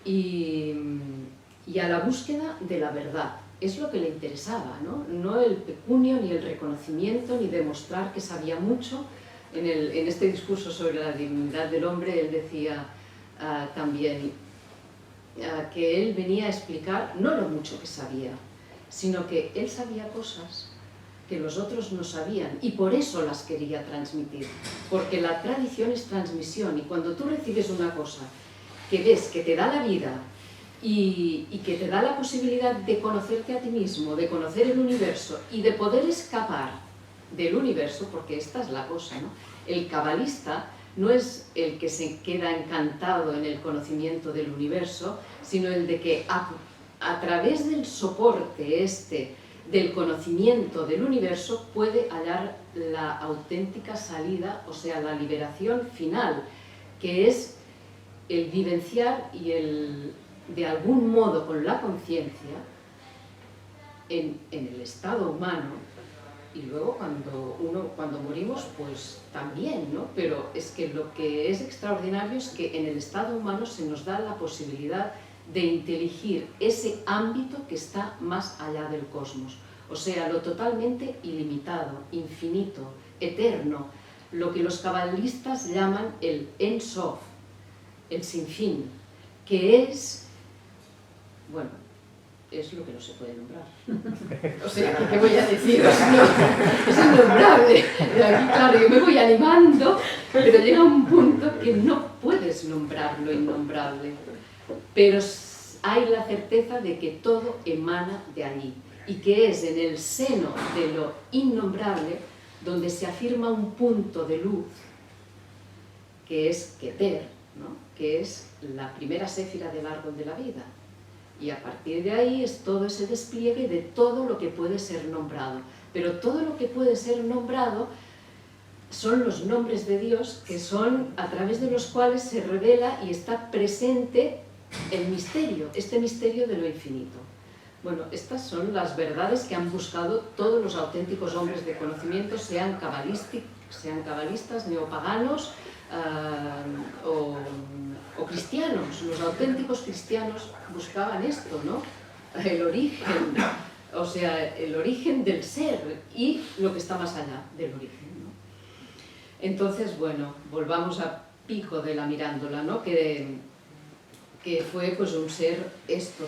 y a la búsqueda de la verdad. Es lo que le interesaba, ¿no? No el pecunio, ni el reconocimiento, ni demostrar que sabía mucho. En este discurso sobre la dignidad del hombre, él decía también que él venía a explicar no lo mucho que sabía, sino que él sabía cosas que los otros no sabían y por eso las quería transmitir, porque la tradición es transmisión, y cuando tú recibes una cosa que ves que te da la vida y que te da la posibilidad de conocerte a ti mismo, de conocer el universo y de poder escapar del universo, porque esta es la cosa, ¿no? El cabalista no es el que se queda encantado en el conocimiento del universo, sino el de que a través del soporte del conocimiento del universo puede hallar la auténtica salida, o sea, la liberación final, que es el vivenciar y de algún modo con la conciencia en el estado humano, y luego cuando morimos pues también, ¿no? Pero es que lo que es extraordinario es que en el estado humano se nos da la posibilidad de inteligir ese ámbito que está más allá del cosmos, o sea, lo totalmente ilimitado, infinito, eterno, lo que los cabalistas llaman el En Sof, el sinfín, que es, bueno, es lo que no se puede nombrar. O sea, ¿qué voy a decir? Es innombrable. De aquí, claro, yo me voy animando, pero llega un punto que no puedes nombrar lo innombrable. Pero hay la certeza de que todo emana de allí, y que es en el seno de lo innombrable donde se afirma un punto de luz, que es Keter, ¿no? Que es la primera séfira del árbol de la vida. Y a partir de ahí es todo ese despliegue de todo lo que puede ser nombrado. Pero todo lo que puede ser nombrado son los nombres de Dios, que son a través de los cuales se revela y está presente el misterio, este misterio de lo infinito. Bueno, estas son las verdades que han buscado todos los auténticos hombres de conocimiento, sean cabalistas, neopaganos o cristianos. Los auténticos cristianos buscaban esto, ¿no? El origen, o sea, el origen del ser y lo que está más allá del origen, ¿no? Entonces, bueno, volvamos a Pico de la Mirandola, ¿no? Que fue pues un ser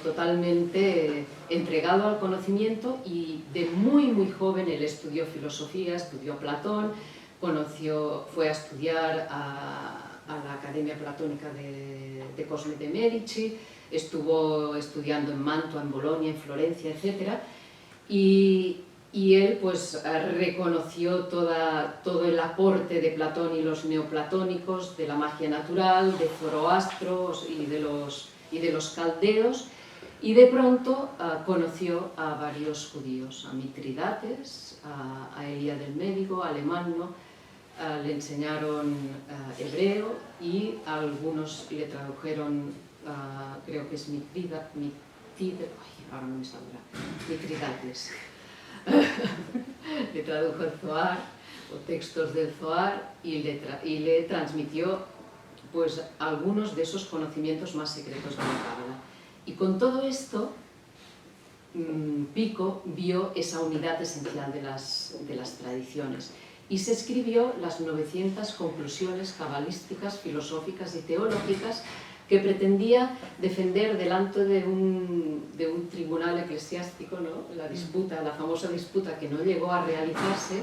totalmente entregado al conocimiento, y de muy joven él estudió filosofía, estudió Platón, fue a estudiar a la Academia Platónica de Cosme de Medici, estuvo estudiando en Mantua, en Bolonia, en Florencia, etc. Y él pues reconoció todo el aporte de Platón y los neoplatónicos, de la magia natural, de Zoroastro y de los caldeos, y de pronto conoció a varios judíos, a Mitridates, a Elía del Médico, a Alemanno. Le enseñaron hebreo, y a algunos le tradujeron, creo que es ahora no me saldrá, Mitridates. Le tradujo el Zohar o textos del Zohar, y le transmitió pues algunos de esos conocimientos más secretos de la Cábala. Y con todo esto, Pico vio esa unidad esencial de las tradiciones, y se escribió las 900 conclusiones cabalísticas, filosóficas y teológicas que pretendía defender delante de un tribunal eclesiástico, ¿no? La famosa disputa que no llegó a realizarse.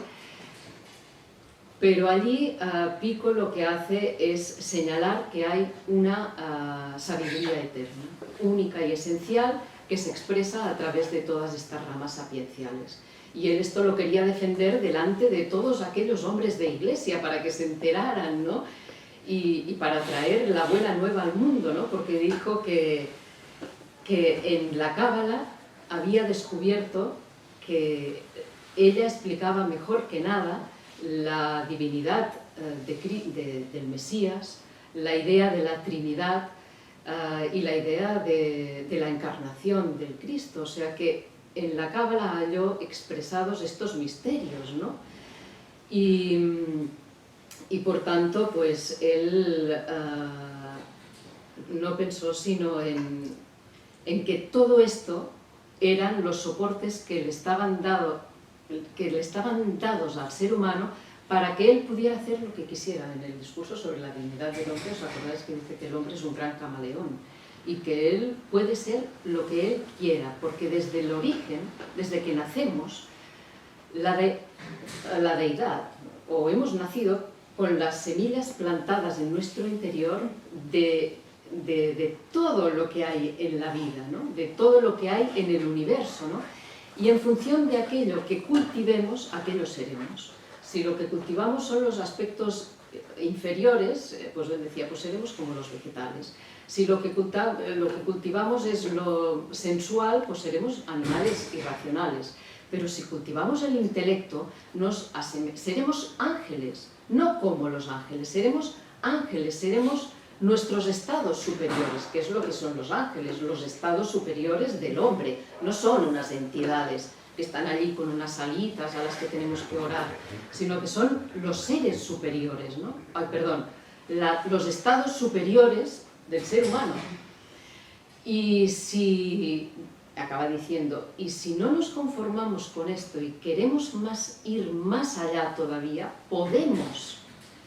Pero allí Pico lo que hace es señalar que hay una sabiduría eterna, única y esencial, que se expresa a través de todas estas ramas sapienciales. Y él esto lo quería defender delante de todos aquellos hombres de iglesia, para que se enteraran, ¿no? Y para traer la buena nueva al mundo, ¿no? Porque dijo que en la Cábala había descubierto que ella explicaba mejor que nada la divinidad del Mesías, la idea de la Trinidad y la idea de la encarnación del Cristo. O sea que en la Cábala halló expresados estos misterios, ¿no? Y por tanto, pues él no pensó sino en que todo esto eran los soportes que le estaban dados al ser humano para que él pudiera hacer lo que quisiera. En el discurso sobre la dignidad del hombre, os acordáis que dice que el hombre es un gran camaleón y que él puede ser lo que él quiera, porque desde el origen, desde que nacemos, la deidad, o hemos nacido con las semillas plantadas en nuestro interior de todo lo que hay en la vida, ¿no? De todo lo que hay en el universo, ¿no? Y en función de aquello que cultivemos, aquello seremos. Si lo que cultivamos son los aspectos inferiores, pues él decía, pues seremos como los vegetales. Si lo que cultivamos es lo sensual, pues seremos animales irracionales. Pero si cultivamos el intelecto, seremos ángeles, no como los ángeles, seremos ángeles, seremos nuestros estados superiores, que es lo que son los ángeles, los estados superiores del hombre. No son unas entidades que están allí con unas alitas a las que tenemos que orar, sino que son los seres superiores, ¿no? Los estados superiores del ser humano. Y si, acaba diciendo, y si no nos conformamos con esto y queremos ir más allá todavía,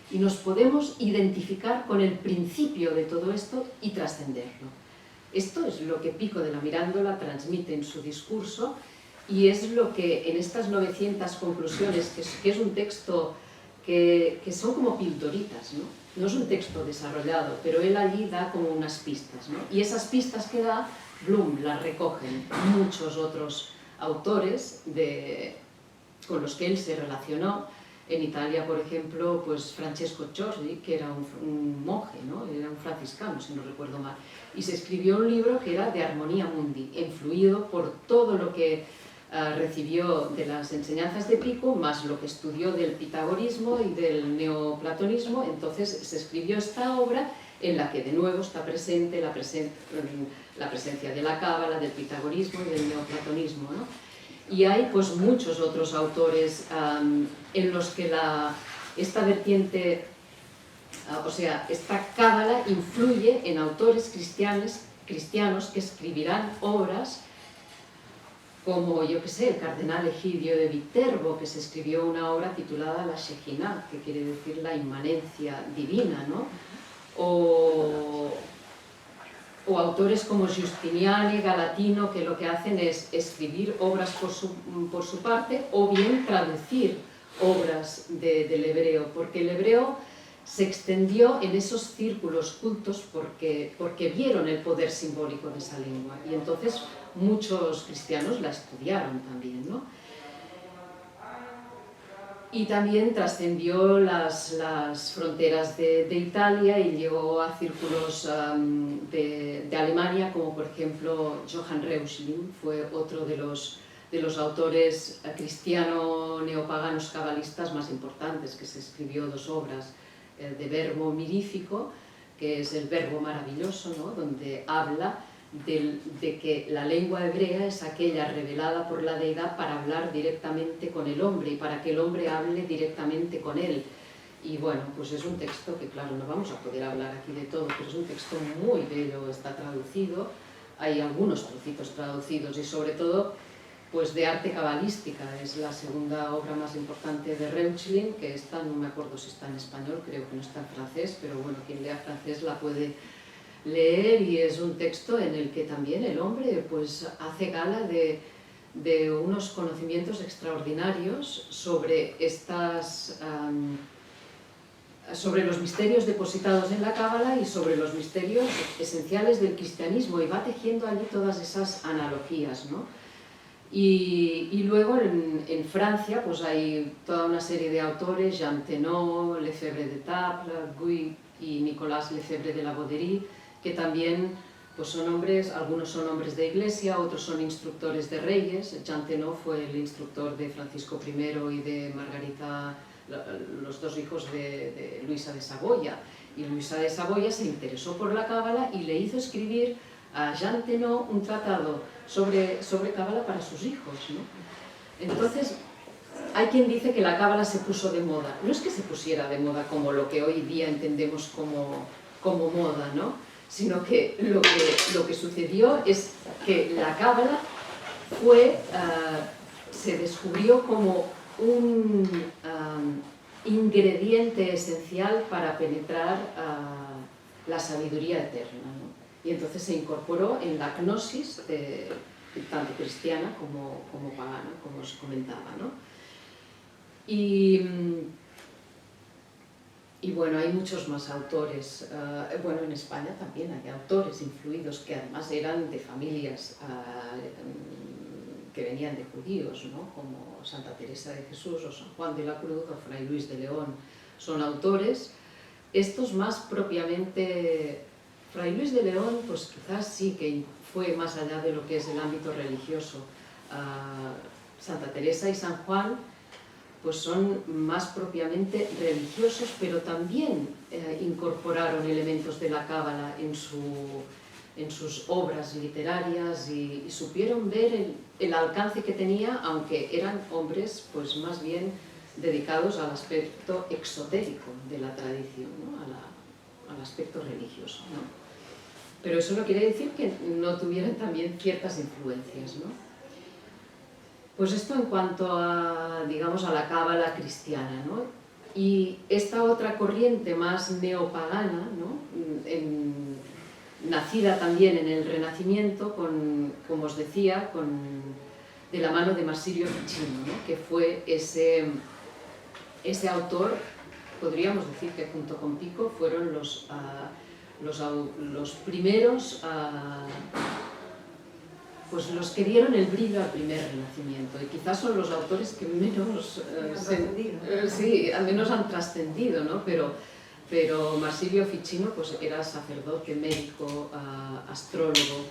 y nos podemos identificar con el principio de todo esto y trascenderlo. Esto es lo que Pico de la Mirandola transmite en su discurso y es lo que en estas 900 conclusiones, que es un texto que son como pildoritas, ¿no? No es un texto desarrollado, pero él allí da como unas pistas, ¿no? Y esas pistas que da, Bloom las recogen muchos otros autores con los que él se relacionó. En Italia, por ejemplo, pues Francesco Giorgi, que era un monje, ¿no? Era un franciscano, si no recuerdo mal, y se escribió un libro que era de Armonía Mundi, influido por todo lo que recibió de las enseñanzas de Pico, más lo que estudió del pitagorismo y del neoplatonismo. Entonces se escribió esta obra en la que de nuevo está presente la presencia de la cábala, del pitagorismo y del neoplatonismo, ¿no? Y hay pues muchos otros autores en los que esta vertiente, o sea, esta cábala influye en autores cristianos que escribirán obras como, yo que sé, el cardenal Egidio de Viterbo, que se escribió una obra titulada La Shekhinah, que quiere decir la inmanencia divina, ¿no? O autores como Giustiniani, Galatino, que lo que hacen es escribir obras por su parte o bien traducir obras del hebreo, porque el hebreo se extendió en esos círculos cultos porque vieron el poder simbólico de esa lengua y entonces muchos cristianos la estudiaron también, ¿no? Y también trascendió las fronteras de Italia y llegó a círculos de Alemania, como por ejemplo Johann Reuchlin, fue otro de los autores cristiano-neopaganos cabalistas más importantes, que se escribió 2 obras, de Verbo Mirífico, que es el verbo maravilloso, ¿no? Donde habla de que la lengua hebrea es aquella revelada por la deidad para hablar directamente con el hombre y para que el hombre hable directamente con él. Y bueno, pues es un texto que, claro, no vamos a poder hablar aquí de todo, pero es un texto muy bello, está traducido, hay algunos trocitos traducidos y sobre todo pues de arte cabalística. Es la segunda obra más importante de Reuchlin, que esta no me acuerdo si está en español, creo que no está en francés, pero bueno, quien lea francés la puede leer y es un texto en el que también el hombre pues hace gala de unos conocimientos extraordinarios sobre sobre los misterios depositados en la cábala y sobre los misterios esenciales del cristianismo, y va tejiendo allí todas esas analogías, ¿no? Y luego en Francia pues hay toda una serie de autores, Jean Tenot, Lefebvre de Table, Guy y Nicolas Lefebvre de la Bauderie, que también pues son hombres, algunos son hombres de iglesia, otros son instructores de reyes. Jean Tenot fue el instructor de Francisco I y de Margarita, los dos hijos de Luisa de Saboya. Y Luisa de Saboya se interesó por la cábala y le hizo escribir a Jean Tenot un tratado sobre cábala para sus hijos, ¿no? Entonces, hay quien dice que la cábala se puso de moda. No es que se pusiera de moda como lo que hoy día entendemos como moda, ¿no? Sino que lo que sucedió es que la cábala se descubrió como un ingrediente esencial para penetrar la sabiduría eterna, ¿no? Y entonces se incorporó en la gnosis tanto cristiana como pagana, como os comentaba, ¿no? Y bueno, hay muchos más autores. Bueno, en España también hay autores influidos que además eran de familias que venían de judíos, ¿no? Como Santa Teresa de Jesús o San Juan de la Cruz o Fray Luis de León. Son autores. Estos más propiamente... Fray Luis de León, pues quizás sí que fue más allá de lo que es el ámbito religioso. Santa Teresa y San Juan pues son más propiamente religiosos, pero también incorporaron elementos de la cábala en sus obras literarias y supieron ver el alcance que tenía, aunque eran hombres pues más bien dedicados al aspecto exotérico de la tradición, ¿no? Al aspecto religioso, ¿no? Pero eso no quiere decir que no tuvieran también ciertas influencias, ¿no? Pues esto en cuanto a, digamos, a la cábala cristiana, ¿no? Y esta otra corriente más neopagana, ¿no? Nacida también en el Renacimiento, como os decía, de la mano de Marsilio Ficino, ¿no? Que fue ese autor, podríamos decir que junto con Pico fueron los primeros, pues los que dieron el brillo al primer Renacimiento, y quizás son los autores que menos al menos han trascendido, ¿no? Pero Marsilio Ficino pues era sacerdote, médico, astrólogo,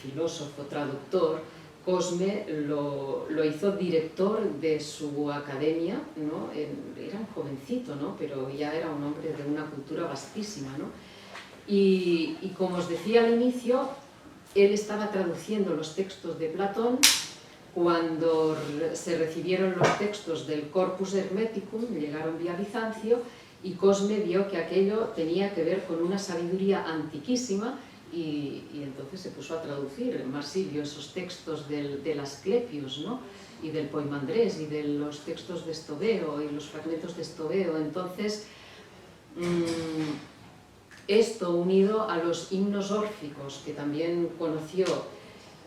filósofo, traductor. Cosme lo hizo director de su academia, ¿no? Era un jovencito, ¿no? Pero ya era un hombre de una cultura vastísima, ¿no? Y como os decía al inicio, él estaba traduciendo los textos de Platón cuando se recibieron los textos del Corpus Hermeticum, llegaron vía Bizancio, y Cosme vio que aquello tenía que ver con una sabiduría antiquísima y entonces se puso a traducir Marsilio esos textos del Asclepios, ¿no? Y del Poimandrés y de los textos de Estobeo y los fragmentos de Estobeo. Entonces, esto unido a los himnos órficos que también conoció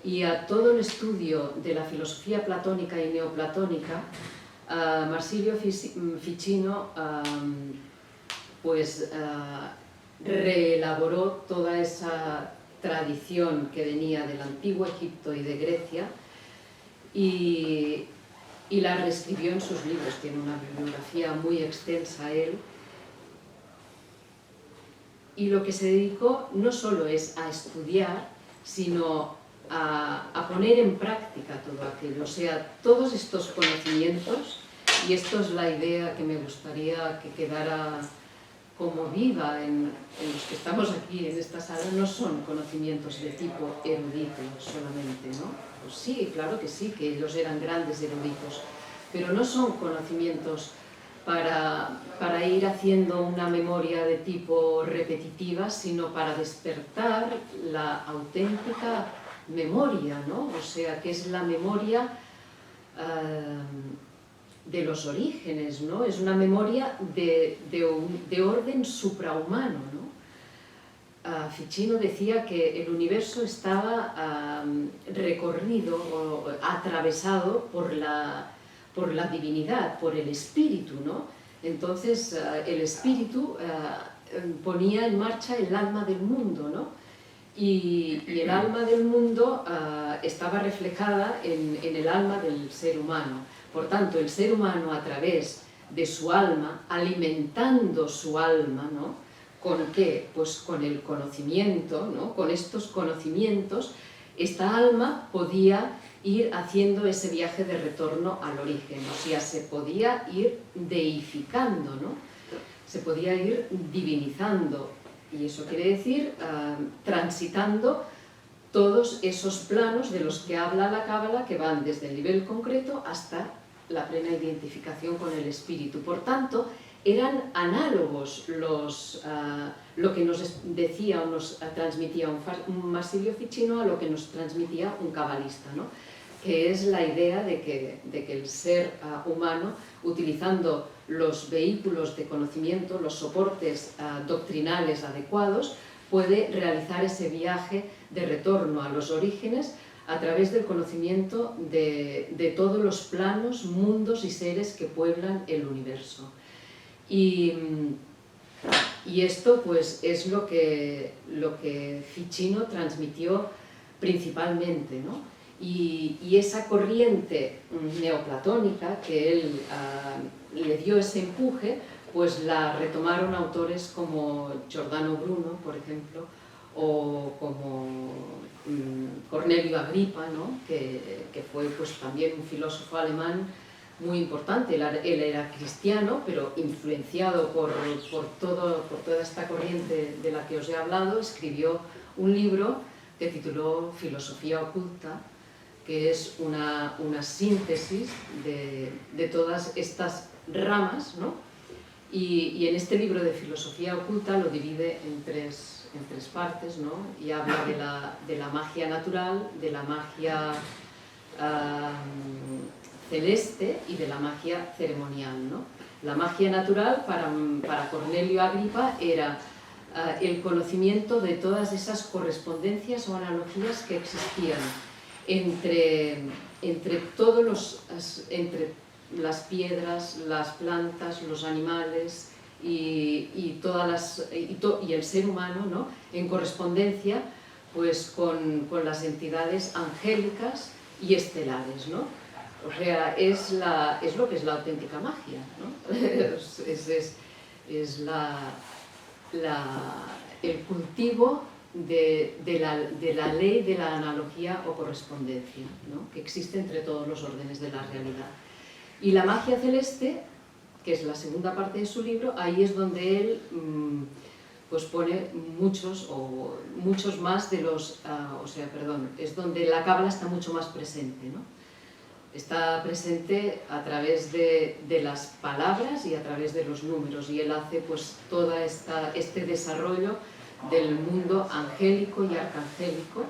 y a todo el estudio de la filosofía platónica y neoplatónica, Marsilio Ficino reelaboró toda esa tradición que venía del antiguo Egipto y de Grecia y la reescribió en sus libros. Tiene una bibliografía muy extensa él. Y lo que se dedicó no solo es a estudiar, sino a poner en práctica todo aquello. O sea, todos estos conocimientos, y esto es la idea que me gustaría que quedara como viva en los que estamos aquí en esta sala, no son conocimientos de tipo erudito solamente, ¿no? Pues sí, claro que sí, que ellos eran grandes eruditos, pero no son conocimientos para ir haciendo una memoria de tipo repetitiva, sino para despertar la auténtica memoria, ¿no? O sea, que es la memoria de los orígenes, ¿no? Es una memoria de orden suprahumano, ¿no? Ficino decía que el universo estaba recorrido o atravesado por la divinidad, por el espíritu, ¿no? Entonces el espíritu ponía en marcha el alma del mundo, ¿no? Y el alma del mundo estaba reflejada en el alma del ser humano. Por tanto, el ser humano, a través de su alma, alimentando su alma, ¿no? ¿Con qué? Pues con el conocimiento, ¿no? Con estos conocimientos, esta alma podía ir haciendo ese viaje de retorno al origen, o sea, se podía ir deificando, ¿no? Se podía ir divinizando, y eso quiere decir transitando todos esos planos de los que habla la Cábala, que van desde el nivel concreto hasta la plena identificación con el espíritu. Por tanto, eran análogos lo que nos decía o nos transmitía un Marsilio Ficino a lo que nos transmitía un cabalista, ¿no? Que es la idea de que el ser humano, utilizando los vehículos de conocimiento, los soportes doctrinales adecuados, puede realizar ese viaje de retorno a los orígenes a través del conocimiento de todos los planos, mundos y seres que pueblan el universo. Y esto pues es lo que Ficino transmitió principalmente, ¿no? Y esa corriente neoplatónica que él le dio ese empuje, pues la retomaron autores como Giordano Bruno, por ejemplo, o como Cornelio Agripa, ¿no? que fue pues, también un filósofo alemán muy importante. Él era cristiano, pero influenciado por toda esta corriente de la que os he hablado, escribió un libro que tituló Filosofía oculta, que es una síntesis de todas estas ramas, ¿no? Y en este libro de Filosofía oculta lo divide en tres partes, ¿no? Y habla de la magia natural, de la magia celeste y de la magia ceremonial, ¿no? La magia natural para Cornelio Agripa era el conocimiento de todas esas correspondencias o analogías que existían entre las piedras, las plantas, los animales y el ser humano, ¿no? En correspondencia pues, con las entidades angélicas y estelares, ¿no? O sea, es lo que es la auténtica magia, ¿no? es el cultivo de la ley de la analogía o correspondencia, ¿no? Que existe entre todos los órdenes de la realidad. Y la magia celeste, que es la segunda parte de su libro, ahí es donde él pues pone muchos más de los... es donde la Cábala está mucho más presente, ¿no? Está presente a través de las palabras y a través de los números, y él hace pues todo este desarrollo del mundo angélico y arcangélico,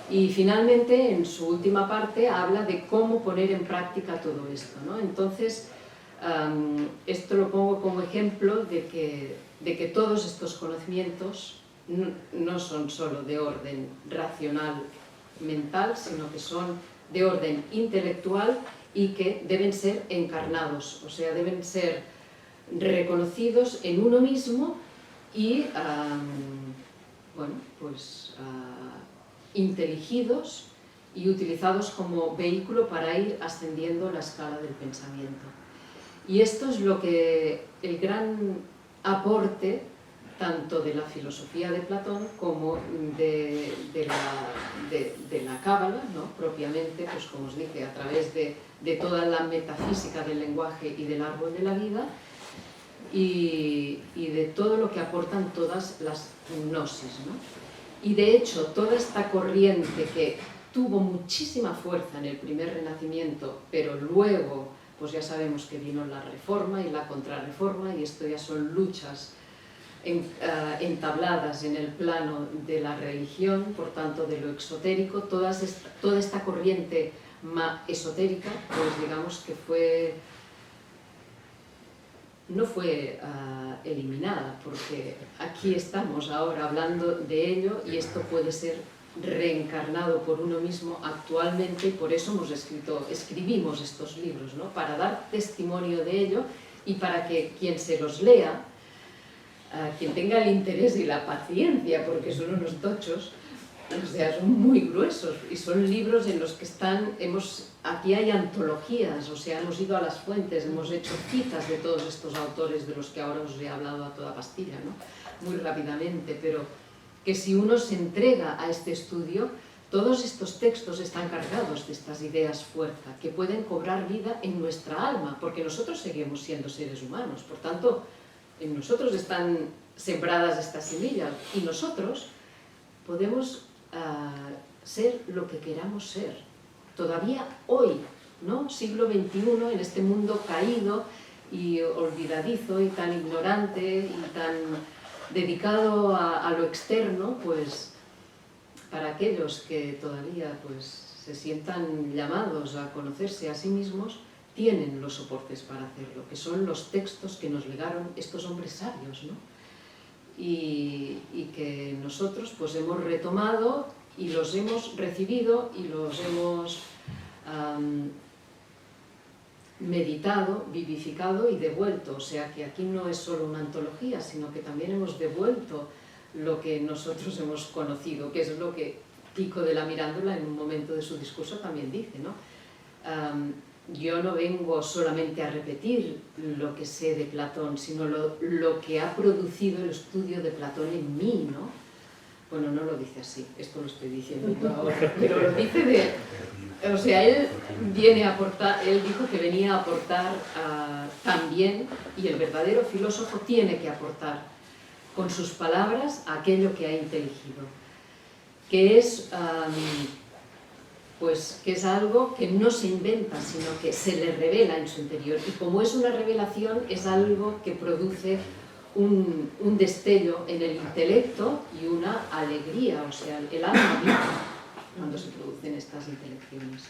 y finalmente en su última parte habla de cómo poner en práctica todo esto, ¿no? Entonces esto lo pongo como ejemplo de que todos estos conocimientos no son solo de orden racional mental, sino que son de orden intelectual y que deben ser encarnados, o sea, deben ser reconocidos en uno mismo y inteligidos y utilizados como vehículo para ir ascendiendo la escala del pensamiento. Y esto es lo que el gran aporte tanto de la filosofía de Platón como de la Cábala, ¿no? Propiamente, pues como os dije, a través de toda la metafísica del lenguaje y del árbol de la vida, y de todo lo que aportan todas las gnosis, ¿no? Y de hecho, toda esta corriente que tuvo muchísima fuerza en el primer Renacimiento, pero luego, pues ya sabemos que vino la Reforma y la Contrarreforma, y esto ya son luchas entabladas en el plano de la religión, por tanto de lo exotérico. Toda esta corriente esotérica, pues digamos que no fue eliminada, porque aquí estamos ahora hablando de ello, y esto puede ser reencarnado por uno mismo actualmente, y por eso escribimos estos libros, ¿no? Para dar testimonio de ello y para que quien se los lea, quien tenga el interés y la paciencia, porque son unos tochos, o sea, son muy gruesos y son libros en los que aquí hay antologías, o sea, hemos ido a las fuentes, hemos hecho citas de todos estos autores de los que ahora os he hablado a toda pastilla, ¿no? Muy rápidamente, pero que si uno se entrega a este estudio, todos estos textos están cargados de estas ideas fuerza, que pueden cobrar vida en nuestra alma, porque nosotros seguimos siendo seres humanos, por tanto, en nosotros están sembradas estas semillas y nosotros podemos ser lo que queramos ser. Todavía hoy, ¿no? Siglo XXI, en este mundo caído y olvidadizo y tan ignorante y tan dedicado a lo externo, pues para aquellos que todavía pues, se sientan llamados a conocerse a sí mismos, tienen los soportes para hacerlo, que son los textos que nos legaron estos hombres sabios, ¿no? Y que nosotros pues, hemos retomado y los hemos recibido y los hemos meditado, vivificado y devuelto. O sea que aquí no es solo una antología, sino que también hemos devuelto lo que nosotros hemos conocido, que es lo que Pico de la Mirandola en un momento de su discurso también dice, ¿no? Yo no vengo solamente a repetir lo que sé de Platón, sino lo que ha producido el estudio de Platón en mí, ¿no? Bueno, no lo dice así, esto lo estoy diciendo yo ahora, pero lo dice o sea, él viene a aportar, él dijo que venía a aportar también, y el verdadero filósofo tiene que aportar con sus palabras aquello que ha inteligido, que es algo que no se inventa, sino que se le revela en su interior. Y como es una revelación, es algo que produce un destello en el intelecto y una alegría, o sea, el alma viva cuando se producen estas intelecciones.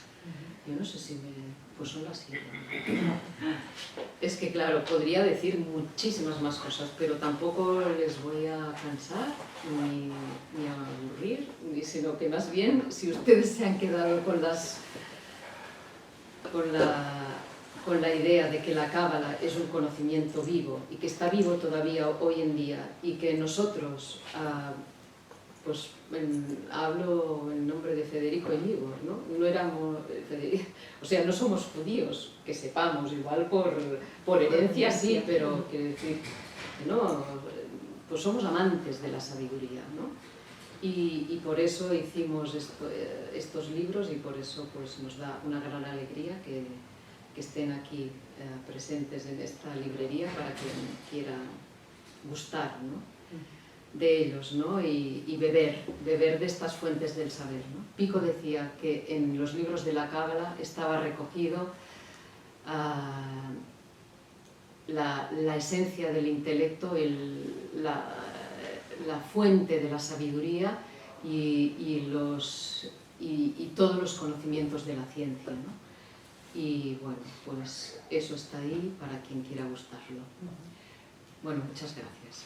Yo no sé si pues son las 7. Es que claro, podría decir muchísimas más cosas, pero tampoco les voy a cansar ni a aburrir, sino que más bien, si ustedes se han quedado con la idea de que la Cábala es un conocimiento vivo y que está vivo todavía hoy en día y que nosotros, pues hablo en nombre de Federico y Igor, ¿no? No éramos, o sea, no somos judíos, que sepamos, igual por herencia sí, pero quiero decir, no, pues somos amantes de la sabiduría, ¿no? Y por eso hicimos estos libros y por eso pues nos da una gran alegría que estén aquí presentes en esta librería para quien quiera gustar, ¿no? De ellos, ¿no? Y beber de estas fuentes del saber, ¿no? Pico decía que en los libros de la Cábala estaba recogido la esencia del intelecto, la fuente de la sabiduría y todos los conocimientos de la ciencia, ¿no? Y bueno, pues eso está ahí para quien quiera gustarlo. Bueno, muchas gracias.